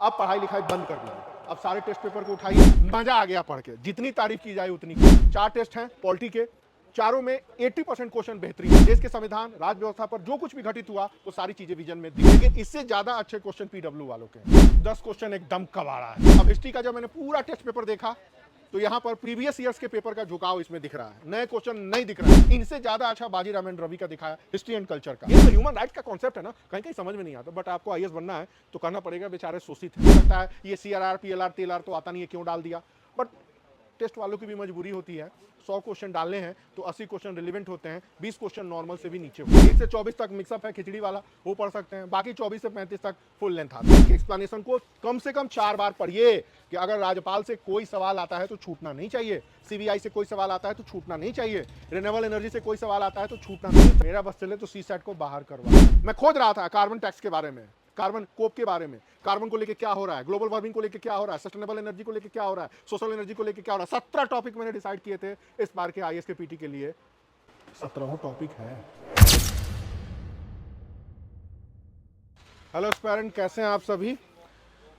अब पढ़ाई लिखाई बंद कर दीजिए, अब सारे टेस्ट पेपर को उठाइए, मजा आ गया पढ़ के, जितनी तारीफ की जाए उतनी। 4 टेस्ट हैं पॉलिटी के, चारों में 80% क्वेश्चन बेहतरीन है। देश के संविधान, राज व्यवस्था पर जो कुछ भी घटित हुआ वो सारी चीजें विजन में दी, लेकिन इससे ज्यादा अच्छे क्वेश्चन पीडब्ल्यू वालों के 10 क्वेश्चन एकदम कबाड़ा है। अब हिस्ट्री का जब मैंने पूरा टेस्ट पेपर देखा तो यहाँ पर प्रीवियस ईयर्स के पेपर का झुकाव इसमें दिख रहा है, नए क्वेश्चन नहीं दिख रहा है। इनसे ज्यादा अच्छा बाजीराव एंड रवि का दिखाया हिस्ट्री एंड कल्चर का। ये तो ह्यूमन राइट्स का कॉन्सेप्ट है ना, कहीं कहीं समझ में नहीं आता, बट आपको आईएएस बनना है तो करना पड़ेगा, बेचारे शोषित है। लगता है ये सीआरआर पीएलआर टीएलआर तो आता नहीं है, क्यों डाल दिया, बट टेस्ट वालों की भी मजबूरी होती है। 100 क्वेश्चन डालने हैं तो 80 क्वेश्चन रिलेवेंट होते हैं, 20 क्वेश्चन नॉर्मल से भी नीचे होते हैं। 1 से 24 तक मिक्सअप है खिचड़ी वाला, वो पढ़ सकते हैं, बाकी 24 से 35 तक फुल लेंथ आता है। एक्सप्लेनेशन को कम से कम 4 बार पढ़िए कि अगर राज्यपाल से कोई सवाल आता है तो छूटना नहीं चाहिए, सीबीआई से कोई सवाल आता है तो छूटना नहीं चाहिए, रिन्यूएबल एनर्जी से कोई सवाल आता है तो छूटना नहीं। मेरा बस चले तो सीसैट को बाहर करवा। मैं खोज रहा था कार्बन टैक्स के बारे में, कार्बन कोप के बारे में, कार्बन को लेके क्या हो रहा है, ग्लोबल वार्मिंग को लेके क्या हो रहा है, सस्टेनेबल एनर्जी को लेके क्या हो रहा है, सोशल एनर्जी को लेके क्या हो रहा है। 17 टॉपिक मैंने डिसाइड किए थे इस बार के आईएएस के पीटी के लिए, 17वां टॉपिक है। हेलो एस्पायरेंट, कैसे हैं आप सभी।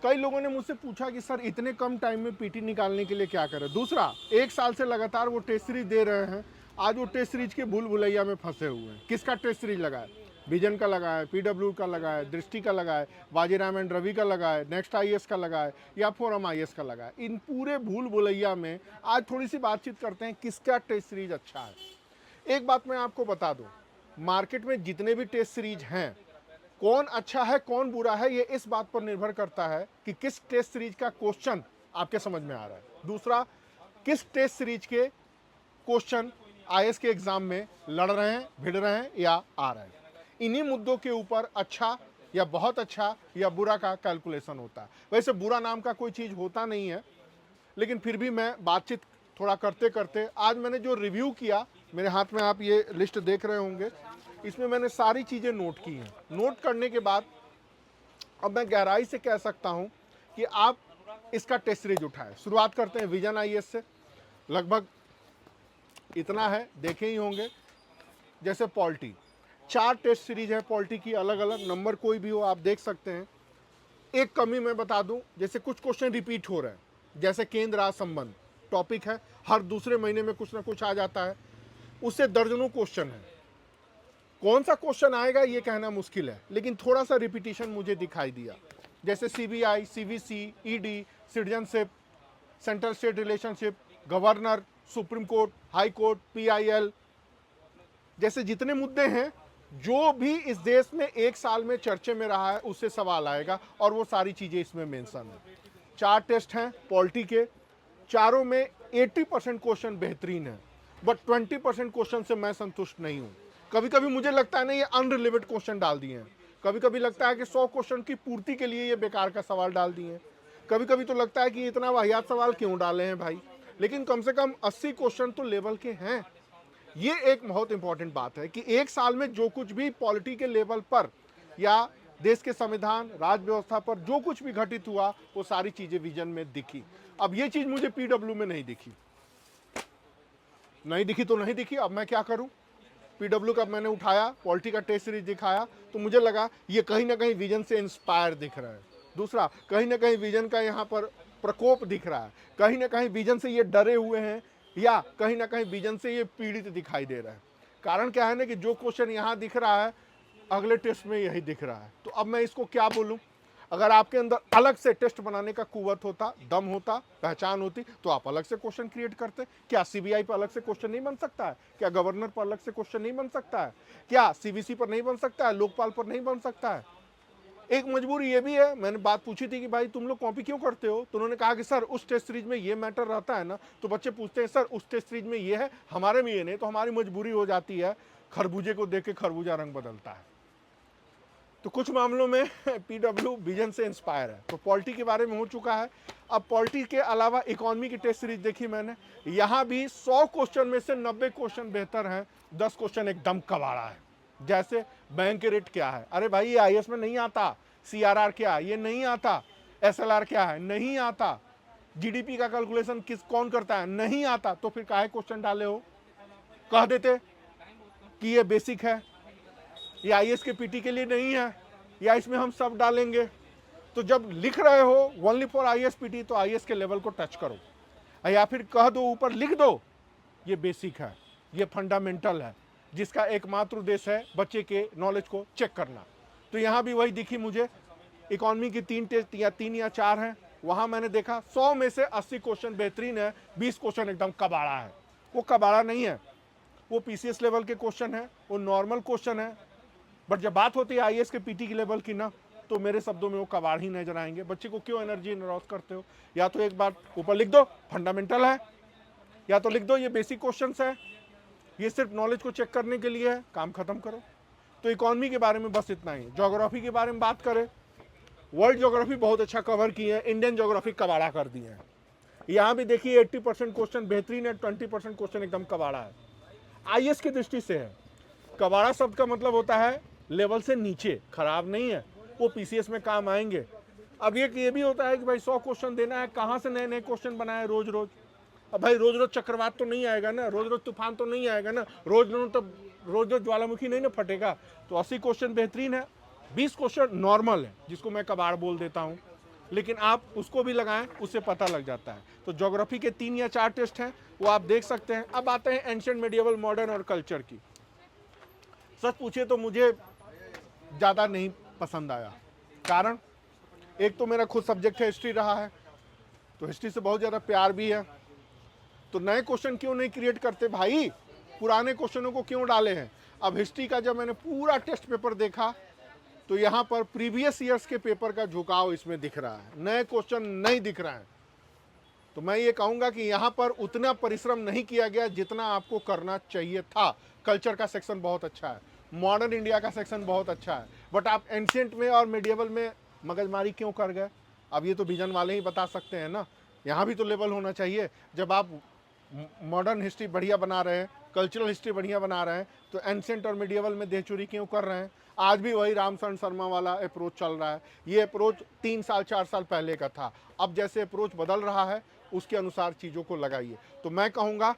कई लोगों ने मुझसे पूछा कि सर इतने कम टाइम में पीटी निकालने के लिए क्या करें। दूसरा, 1 साल से लगातार वो टेस्ट सीरीज दे रहे हैं, आज वो टेस्ट सीरीज के भूल भुलैया में फंसे हुए हैं। किसका टेस्ट सीरीज लगा है? विजन का लगा है, पीडब्ल्यू का लगा है, दृष्टि का लगा है, बाजीराव एंड रवि का लगा है, नेक्स्ट आईएएस का लगा है, या फोरम आईएएस का लगा है। इन पूरे भूल भुलैया में आज थोड़ी सी बातचीत करते हैं किसका टेस्ट सीरीज अच्छा है। एक बात मैं आपको बता दूं, मार्केट में जितने भी टेस्ट सीरीज हैं, कौन अच्छा है कौन बुरा है ये इस बात पर निर्भर करता है कि किस टेस्ट सीरीज का क्वेश्चन आपके समझ में आ रहा है। दूसरा, किस टेस्ट सीरीज के क्वेश्चन आईएएस के एग्जाम में लड़ रहे हैं, भिड़ रहे हैं या आ रहे हैं। इन्हीं मुद्दों के ऊपर अच्छा या बहुत अच्छा या बुरा का कैलकुलेशन होता है। वैसे बुरा नाम का कोई चीज़ होता नहीं है, लेकिन फिर भी मैं बातचीत थोड़ा करते करते आज मैंने जो रिव्यू किया, मेरे हाथ में आप ये लिस्ट देख रहे होंगे, इसमें मैंने सारी चीज़ें नोट की हैं। नोट करने के बाद अब मैं गहराई से कह सकता हूं कि आप इसका टेस्ट सीरीज उठाएं। शुरुआत करते हैं विजन आईएएस से, लगभग इतना है, देखे ही होंगे। जैसे पॉलिटी, 4 टेस्ट सीरीज है पॉलिटी की, अलग अलग, नंबर कोई भी हो आप देख सकते हैं। एक कमी मैं बता दूं, जैसे कुछ क्वेश्चन रिपीट हो रहे हैं, जैसे केंद्र राज संबंध टॉपिक है, हर दूसरे महीने में कुछ ना कुछ आ जाता है, उससे दर्जनों क्वेश्चन है। कौन सा क्वेश्चन आएगा ये कहना मुश्किल है, लेकिन थोड़ा सा रिपीटिशन मुझे दिखाई दिया। जैसे CBI, CVC, ED, citizenship, central state relationship, governor, supreme court, high court, PIL, जैसे जितने मुद्दे हैं जो भी इस देश में 1 साल में चर्चे में रहा है उससे सवाल आएगा, और वो सारी चीजें इसमें मेंशन है। 4 टेस्ट हैं पॉलिटी के, चारों में 80% क्वेश्चन बेहतरीन है, बट 20% क्वेश्चन से मैं संतुष्ट नहीं हूं। कभी कभी मुझे लगता है ना ये अनरिलेवेंट क्वेश्चन डाल दिए हैं, कभी कभी लगता है कि 100 क्वेश्चन की पूर्ति के लिए ये बेकार का सवाल डाल दिए हैं, कभी कभी तो लगता है कि इतना वाहियात सवाल क्यों डाले हैं भाई। लेकिन कम से कम 80 क्वेश्चन तो लेवल के हैं। ये एक बहुत इंपॉर्टेंट बात है कि 1 साल में जो कुछ भी पॉलिटी के लेवल पर या देश के संविधान, राज व्यवस्था पर जो कुछ भी घटित हुआ वो सारी चीजें विजन में दिखी। अब ये चीज मुझे पीडब्ल्यू में नहीं दिखी, नहीं दिखी तो नहीं दिखी, अब मैं क्या करूं। पीडब्ल्यू का मैंने उठाया, पॉलिटी का टेस्ट सीरीज दिखाया तो मुझे लगा ये कहीं ना कहीं विजन से इंस्पायर दिख रहा है। दूसरा, कहीं ना कहीं विजन का यहाँ पर प्रकोप दिख रहा है, कहीं ना कहीं विजन से ये डरे हुए हैं, या कहीं ना कहीं विजन से ये पीड़ित दिखाई दे रहा है। कारण क्या है ना कि जो क्वेश्चन यहाँ दिख रहा है अगले टेस्ट में यही दिख रहा है। तो अब मैं इसको क्या बोलूँ। अगर आपके अंदर अलग से टेस्ट बनाने का कुव्वत होता, दम होता, पहचान होती, तो आप अलग से क्वेश्चन क्रिएट करते। क्या सीबीआई पर अलग से क्वेश्चन नहीं बन सकता है? क्या गवर्नर पर अलग से क्वेश्चन नहीं बन सकता है? क्या सीवीसी पर नहीं बन सकता है? लोकपाल पर नहीं बन सकता है? एक मजबूरी ये भी है, मैंने बात पूछी थी कि भाई तुम लोग कॉपी क्यों करते हो, तो उन्होंने कहा कि सर उस टेस्ट सीरीज में ये मैटर रहता है ना, तो बच्चे पूछते हैं सर उस टेस्ट सीरीज में ये है, हमारे में ये नहीं, तो हमारी मजबूरी हो जाती है, खरबूजे को देख के खरबूजा रंग बदलता है। तो कुछ मामलों में पीडब्ल्यू विजन से इंस्पायर है। तो पॉलिटी के बारे में हो चुका है। अब पॉलिटी के अलावा इकोनॉमी की टेस्ट सीरीज देखी मैंने, यहाँ भी 100 क्वेश्चन में से 90 क्वेश्चन बेहतर हैं, 10 क्वेश्चन एकदम कबाड़ा है। जैसे बैंक के रेट क्या है, अरे भाई ये आईएएस में नहीं आता। सीआरआर क्या है, ये नहीं आता। एसएलआर क्या है, नहीं आता। जीडीपी का कैलकुलेशन कौन करता है, नहीं आता। तो फिर काहे क्वेश्चन डाले हो? कह देते कि ये बेसिक है, ये आईएएस के पीटी के लिए नहीं है, या इसमें हम सब डालेंगे। तो जब लिख रहे हो ओनली फॉर आईएएस पीटी तो आईएएस के लेवल को टच करो, या फिर कह दो ऊपर लिख दो ये बेसिक है, ये फंडामेंटल है, जिसका एकमात्र उद्देश्य है बच्चे के नॉलेज को चेक करना। तो यहाँ भी वही दिखी मुझे, इकोनॉमी की 3 टेस्ट या 3 या 4 हैं, वहाँ मैंने देखा 100 में से 80 क्वेश्चन बेहतरीन है, 20 क्वेश्चन एकदम कबाड़ा है। वो कबाड़ा नहीं है, वो पीसीएस लेवल के क्वेश्चन है, वो नॉर्मल क्वेश्चन है। बट जब बात होती है आईएएस के पीटी के लेवल की ना, तो मेरे शब्दों में वो कबाड़ ही नजर आएंगे। बच्चे को क्यों एनर्जी लॉस करते हो? या तो एक बार ऊपर लिख दो फंडामेंटल है, या तो लिख दो ये बेसिक क्वेश्चंस है, ये सिर्फ नॉलेज को चेक करने के लिए है, काम खत्म करो। तो इकोनॉमी के बारे में बस इतना ही। ज्योग्राफी के बारे में बात करें, वर्ल्ड ज्योग्राफी बहुत अच्छा कवर की है, इंडियन ज्योग्राफी कबाड़ा कर दी है। यहाँ भी देखिए 80% क्वेश्चन बेहतरीन है, 20% क्वेश्चन एकदम कबाड़ा है। आईएएस की दृष्टि से है, कबाड़ा शब्द का मतलब होता है लेवल से नीचे, खराब नहीं है, वो पीसीएस में काम आएंगे। अब ये भी होता है कि भाई 100 क्वेश्चन देना है, कहाँ से नए नए क्वेश्चन बनाए रोज रोज। अब भाई रोज रोज चक्रवात तो नहीं आएगा ना, रोज रोज तूफान तो नहीं आएगा ना, रोज रोज ज्वालामुखी नहीं ना फटेगा। तो 80 क्वेश्चन बेहतरीन है, 20 क्वेश्चन नॉर्मल है, जिसको मैं कबाड़ बोल देता हूँ, लेकिन आप उसको भी लगाएं, उससे पता लग जाता है। तो ज्योग्राफी के 3 या 4 टेस्ट हैं, वो आप देख सकते हैं। अब आते हैं एंशिएंट, मेडिएवल, मॉडर्न और कल्चर की। सच पूछे तो मुझे ज़्यादा नहीं पसंद आया। कारण एक तो मेरा खुद सब्जेक्ट है हिस्ट्री रहा है, तो हिस्ट्री से बहुत ज़्यादा प्यार भी है। तो नए क्वेश्चन क्यों नहीं क्रिएट करते भाई, पुराने क्वेश्चनों को क्यों डाले हैं? अब हिस्ट्री का जब मैंने पूरा टेस्ट पेपर देखा तो यहाँ पर प्रीवियस ईयर्स के पेपर का झुकाव इसमें दिख रहा है, नए क्वेश्चन नहीं दिख रहा है। तो मैं ये कहूँगा कि यहाँ पर उतना परिश्रम नहीं किया गया जितना आपको करना चाहिए था। कल्चर का सेक्शन बहुत अच्छा है, मॉडर्न इंडिया का सेक्शन बहुत अच्छा है, बट आप एंशिएंट में और मेडिएवल में मगजमारी क्यों कर गए? अब ये तो विजन वाले ही बता सकते हैं ना, यहाँ भी तो लेवल होना चाहिए। जब आप मॉडर्न हिस्ट्री बढ़िया बना रहे हैं, कल्चरल हिस्ट्री बढ़िया बना रहे हैं, तो एंशिएंट और मेडिएवल में देहचुरी क्यों कर रहे हैं? आज भी वही रामशरण शर्मा वाला अप्रोच चल रहा है। ये अप्रोच 3 साल 4 साल पहले का था, अब जैसे अप्रोच बदल रहा है उसके अनुसार चीज़ों को लगाइए। तो मैं कहूँगा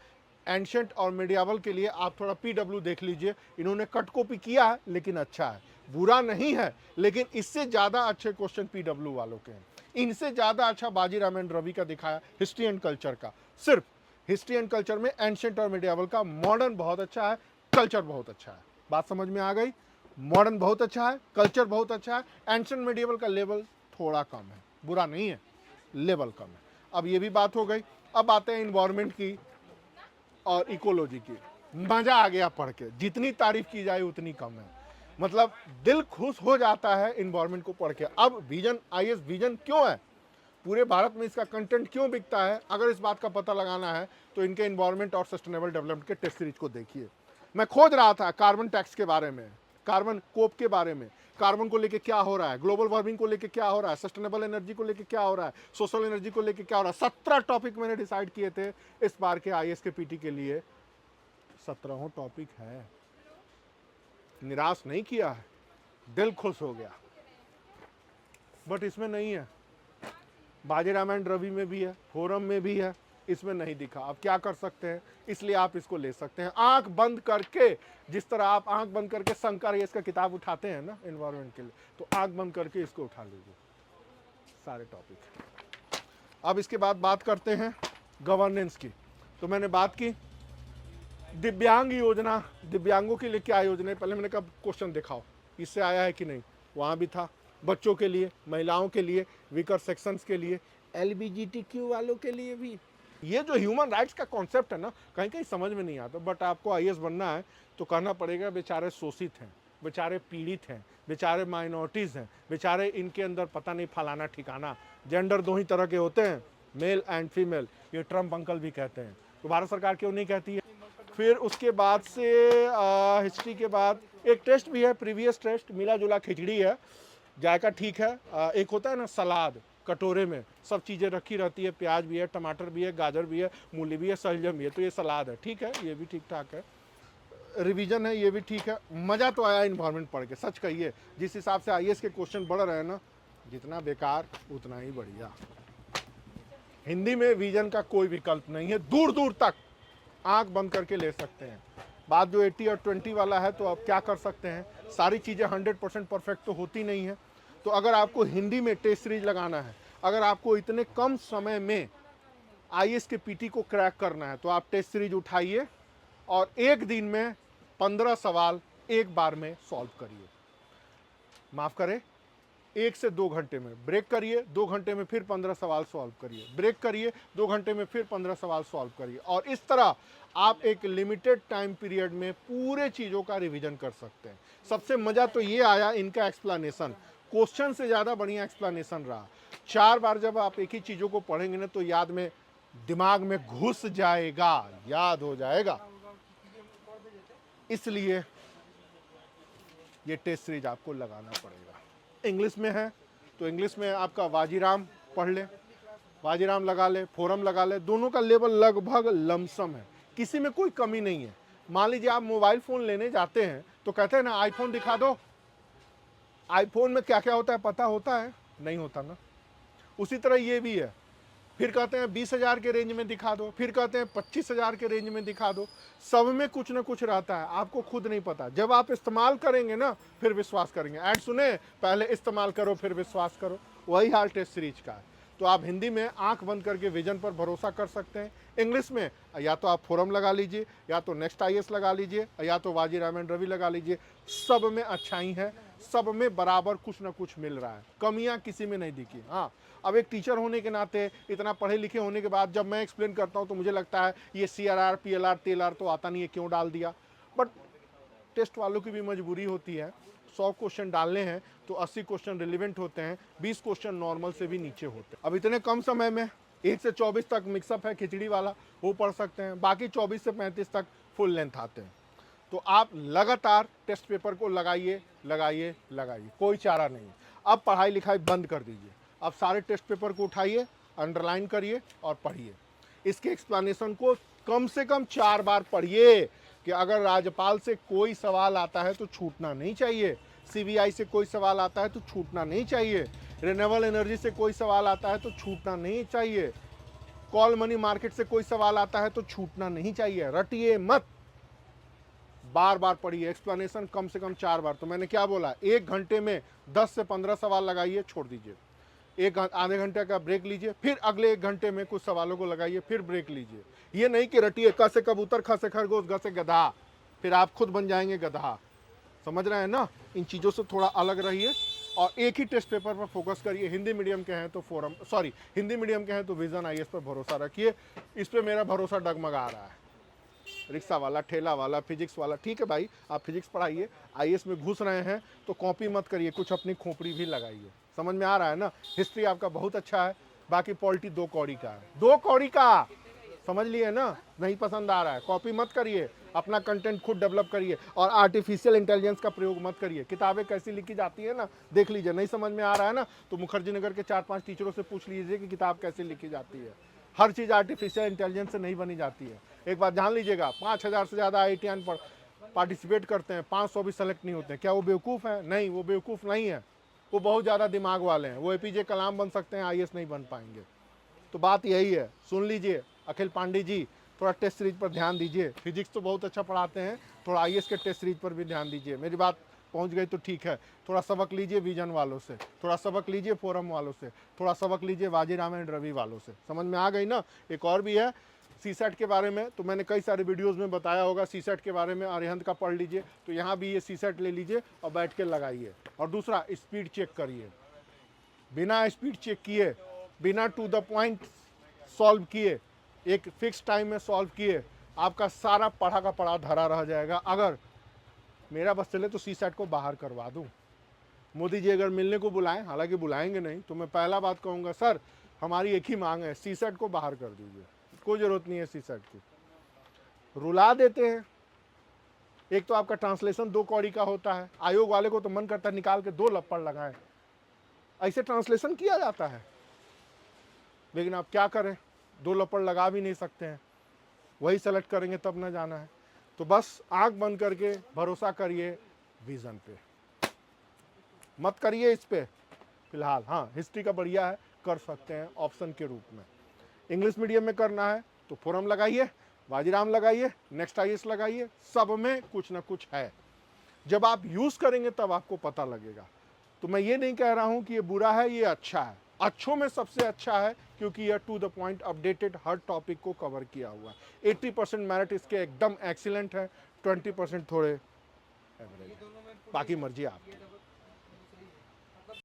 एंशिएंट और मेडिएवल के लिए आप थोड़ा पीडब्ल्यू देख लीजिए, इन्होंने कट कॉपी किया है लेकिन अच्छा है, बुरा नहीं है, लेकिन इससे ज़्यादा अच्छे क्वेश्चन पीडब्ल्यू वालों के हैं। इनसे ज़्यादा अच्छा बाजीराव एंड रवि का दिखाया हिस्ट्री एंड कल्चर का। सिर्फ हिस्ट्री एंड कल्चर में एंशिएंट और मेडिएवल का मॉडर्न बहुत अच्छा है, कल्चर बहुत अच्छा है। बात समझ में आ गई? मॉडर्न बहुत अच्छा है, कल्चर बहुत अच्छा है, एंशिएंट मेडिएवल का लेवल थोड़ा कम है, बुरा नहीं है, लेवल कम है। अब ये भी बात हो गई। अब आते हैं इन्वायरमेंट की और इकोलॉजी की। मज़ा आ गया पढ़ के, जितनी तारीफ की जाए उतनी कम है। मतलब दिल खुश हो जाता है इन्वायरमेंट को पढ़ के। अब विजन, आईएएस विजन क्यों है, पूरे भारत में इसका कंटेंट क्यों बिकता है, अगर इस बात का पता लगाना है तो इनके इन्वायरमेंट और सस्टेनेबल डेवलपमेंट के टेस्ट सीरीज को देखिए। मैं खोज रहा था कार्बन टैक्स के बारे में, कार्बन कोप के बारे में, कार्बन को लेके क्या हो रहा है, ग्लोबल वार्मिंग को लेके क्या हो रहा है, सस्टेनेबल एनर्जी को लेके क्या हो रहा है, सोशल एनर्जी को लेके क्या हो रहा है। 17 टॉपिक मैंने डिसाइड किए थे इस बार के आईएएस के पीटी के लिए। 17 टॉपिक है, निराश नहीं किया है, दिल खुश हो गया। बट इसमें नहीं है, बाजीराव एंड रवि में भी है, फोरम में भी है, इसमें नहीं दिखा। आप क्या कर सकते हैं, इसलिए आप इसको ले सकते हैं आंख बंद करके। जिस तरह आप आंख बंद करके शंकर इसका किताब उठाते हैं ना एनवायरनमेंट के लिए, तो आंख बंद करके इसको उठा लीजिए, सारे टॉपिक। अब इसके बाद बात करते हैं गवर्नेंस की। तो मैंने बात की दिव्यांग योजना, दिव्यांगों के लिए क्या योजना है, पहले मैंने कहा क्वेश्चन दिखाओ इससे आया है कि नहीं, वहाँ भी था। बच्चों के लिए, महिलाओं के लिए, वीकर सेक्शंस के लिए, एलजीबीटीक्यू वालों के लिए भी। ये जो ह्यूमन राइट्स का कॉन्सेप्ट है ना, कहीं कहीं समझ में नहीं आता। बट आपको आईएएस बनना है तो कहना पड़ेगा बेचारे शोषित हैं, बेचारे पीड़ित हैं, बेचारे माइनॉरिटीज़ हैं, बेचारे इनके अंदर पता नहीं फलाना ठिकाना। जेंडर 2 ही तरह के होते हैं, मेल एंड फीमेल, ये ट्रम्प अंकल भी कहते हैं, तो भारत सरकार क्यों नहीं कहती है? फिर उसके बाद से हिस्ट्री के बाद एक टेस्ट भी है, प्रीवियस टेस्ट, मिला जुला खिचड़ी है, जायका ठीक है। एक होता है ना सलाद, कटोरे में सब चीज़ें रखी रहती है, प्याज भी है, टमाटर भी है, गाजर भी है, मूली भी है, शलजम भी है, तो ये सलाद है, ठीक है, ये भी ठीक ठाक है। रिवीजन है, ये भी ठीक है। मज़ा तो आया इन्वायरमेंट पढ़ के, सच कहिए। जिस हिसाब से आईएएस के क्वेश्चन बढ़ रहे हैं ना, जितना बेकार उतना ही बढ़िया। हिंदी में विजन का कोई विकल्प नहीं है, दूर दूर तक आंख बंद करके ले सकते हैं। बात जो 80 और 20 वाला है, तो अब क्या कर सकते हैं, सारी चीज़ें 100% परफेक्ट तो होती नहीं है। तो अगर आपको हिंदी में टेस्ट सीरीज लगाना है, अगर आपको इतने कम समय में आईएएस के पीटी को क्रैक करना है, तो आप टेस्ट सीरीज उठाइए और एक दिन में 15 सवाल एक बार में सॉल्व करिए। माफ करें, 1 से 2 घंटे में ब्रेक करिए, 2 घंटे में फिर 15 सवाल सॉल्व करिए, ब्रेक करिए, 2 घंटे में फिर 15 सवाल सॉल्व करिए, और इस तरह आप एक लिमिटेड टाइम पीरियड में पूरे चीज़ों का रिवीजन कर सकते हैं। सबसे मज़ा तो ये आया इनका एक्सप्लेनेशन, क्वेश्चन से ज़्यादा बढ़िया एक्सप्लेनेशन रहा। 4 बार जब आप एक ही चीज़ों को पढ़ेंगे ना, तो याद में, दिमाग में घुस जाएगा, याद हो जाएगा। इसलिए ये टेस्ट सीरीज आपको लगाना पड़ेगा। इंग्लिश में है तो इंग्लिश में आपका वाजीराम पढ़ ले, वाजीराम लगा ले, फोरम लगा ले, दोनों का लेवल लगभग लमसम है, किसी में कोई कमी नहीं है। मान लीजिए आप मोबाइल फ़ोन लेने जाते हैं तो कहते हैं ना आईफोन दिखा दो, आईफोन में क्या क्या होता है पता होता है? नहीं होता ना। उसी तरह ये भी है, फिर कहते हैं 20,000 के रेंज में दिखा दो, फिर कहते हैं 25,000 के रेंज में दिखा दो, सब में कुछ ना कुछ रहता है, आपको खुद नहीं पता। जब आप इस्तेमाल करेंगे ना फिर विश्वास करेंगे। ऐड सुने, पहले इस्तेमाल करो फिर विश्वास करो, वही हाल टेस्ट सीरीज का है। तो आप हिंदी में आंख बंद करके विजन पर भरोसा कर सकते हैं। इंग्लिश में या तो आप फोरम लगा लीजिए, या तो नेक्स्ट आईएएस लगा लीजिए, या तो वाजीराम एंड रवि लगा लीजिए, सब में अच्छाई है, सब में बराबर कुछ ना कुछ मिल रहा है, कमियां किसी में नहीं दिखी। हाँ, अब एक टीचर होने के नाते, इतना पढ़े लिखे होने के बाद जब मैं एक्सप्लेन करता हूँ तो मुझे लगता है ये CRR PLR TLR तो आता नहीं है, क्यों डाल दिया। बट टेस्ट वालों की भी मजबूरी होती है, 100 क्वेश्चन डालने हैं तो 80 क्वेश्चन रिलेवेंट होते हैं, 20 क्वेश्चन नॉर्मल से भी नीचे होते हैं। अब इतने कम समय में 1 से 24 तक मिक्सअप है, खिचड़ी वाला, वो पढ़ सकते हैं, बाकी 24 से 35 तक फुल लेंथ आते हैं। तो आप लगातार टेस्ट पेपर को लगाइए लगाइए लगाइए, कोई चारा नहीं। अब पढ़ाई लिखाई बंद कर दीजिए, अब सारे टेस्ट पेपर को उठाइए, अंडरलाइन करिए और पढ़िए। इसके एक्सप्लेनेशन को कम से कम 4 बार पढ़िए कि अगर राज्यपाल से कोई सवाल आता है तो छूटना नहीं चाहिए, CBI से कोई सवाल आता है तो छूटना नहीं चाहिए, रिन्यूएबल एनर्जी से कोई सवाल आता है तो छूटना नहीं चाहिए, कॉल मनी मार्केट से कोई सवाल आता है तो छूटना नहीं चाहिए। रटिए मत, बार बार पढ़िए, एक्सप्लेनेशन कम से कम 4 बार। तो मैंने क्या बोला, 1 घंटे में 10 से 15 सवाल लगाइए, छोड़ दीजिए, आधे घंटे का ब्रेक लीजिए, फिर अगले 1 घंटे में कुछ सवालों को लगाइए, फिर ब्रेक लीजिए। ये नहीं कि रटिए क से कबूतर, ख से खरगोश, ग से गधा, फिर आप खुद बन जाएंगे गधा। समझ रहे हैं ना? इन चीज़ों से थोड़ा अलग रहिए और एक ही टेस्ट पेपर पर फोकस करिए। हिंदी मीडियम के हैं तो हिंदी मीडियम के हैं तो विजन आईएएस पर भरोसा रखिए। इस पर मेरा भरोसा डगमगा रहा है। रिक्शा वाला, ठेला वाला, फिजिक्स वाला, ठीक है भाई, आप फिजिक्स पढ़ाइए, आईएएस में घुस रहे हैं तो कॉपी मत करिए, कुछ अपनी खोपड़ी भी लगाइए। समझ में आ रहा है ना? हिस्ट्री आपका बहुत अच्छा है, बाकी पॉलिटी 2 कौड़ी का है, 2 कौड़ी का, समझ लिए ना? नहीं पसंद आ रहा है, कॉपी मत करिए, अपना कंटेंट खुद डेवलप करिए और आर्टिफिशियल इंटेलिजेंस का प्रयोग मत करिए। किताबें कैसी लिखी जाती है ना, देख लीजिए। नहीं समझ में आ रहा है ना, तो मुखर्जी नगर के 4-5 टीचरों से पूछ लीजिए कि किताब कैसे लिखी जाती है। हर चीज़ आर्टिफिशियल इंटेलिजेंस से नहीं बनी जाती है। एक बात जान लीजिएगा, 5,000 से ज़्यादा IITian पर पार्टिसिपेट करते हैं, 500 भी सेलेक्ट नहीं होते हैं। क्या वो बेवकूफ़ है? नहीं, वो बेवकूफ़ नहीं है, वो बहुत ज़्यादा दिमाग वाले हैं। वो APJ कलाम बन सकते हैं, आईएएस नहीं बन पाएंगे। तो बात यही है, सुन लीजिए। अखिल पांडे जी, थोड़ा टेस्ट सीरीज पर ध्यान दीजिए। फिजिक्स तो बहुत अच्छा पढ़ाते हैं, थोड़ा आईएएस के टेस्ट सीरीज पर भी ध्यान दीजिए। मेरी बात पहुंच गई तो ठीक है। थोड़ा सबक लीजिए विजन वालों से, थोड़ा सबक लीजिए फोरम वालों से, थोड़ा सबक लीजिए वाजीराम एंड रवि वालों से। समझ में आ गई ना? एक और भी है CSAT के बारे में, तो मैंने कई सारे वीडियोस में बताया होगा CSAT के बारे में, अरिहंत का पढ़ लीजिए। तो यहाँ भी ये CSAT ले लीजिए और बैठ के लगाइए। और दूसरा, स्पीड चेक करिए, बिना स्पीड चेक किए, बिना टू द पॉइंट सॉल्व किए, एक फिक्स टाइम में सॉल्व किए, आपका सारा पढ़ा का पढ़ा धरा रह जाएगा। अगर मेरा बस चले तो CSAT को बाहर करवा दूं। मोदी जी अगर मिलने को बुलाएं, हालांकि बुलाएंगे नहीं, तो मैं पहला बात कहूँगा, सर हमारी एक ही मांग है, CSAT को बाहर कर दीजिए। कोई ज़रूरत नहीं है CSAT की, रुला देते हैं। एक तो आपका ट्रांसलेशन 2 कौड़ी का होता है, आयोग वाले को तो मन करता है निकाल के 2 लप्पड़ लगाएं। ऐसे ट्रांसलेशन किया जाता है, लेकिन आप क्या करें, 2 लप्पड़ लगा भी नहीं सकते हैं। वही सेलेक्ट करेंगे तब ना जाना है। तो बस आंख बंद करके भरोसा करिए विजन पे, मत करिए इस पे फिलहाल। हाँ, हिस्ट्री का बढ़िया है, कर सकते हैं ऑप्शन के रूप में। इंग्लिश मीडियम में करना है तो फोरम लगाइए, वाजीराम लगाइए, नेक्स्ट आईएएस लगाइए, सब में कुछ ना कुछ है। जब आप यूज़ करेंगे तब आपको पता लगेगा। तो मैं ये नहीं कह रहा हूँ कि ये बुरा है, ये अच्छा है। अच्छों में सबसे अच्छा है क्योंकि यह टू द पॉइंट अपडेटेड हर टॉपिक को कवर किया हुआ है। 80% मेरिट इसके एकदम एक्सीलेंट है, 20% थोड़े एवरेज है। बाकी मर्जी आपकी।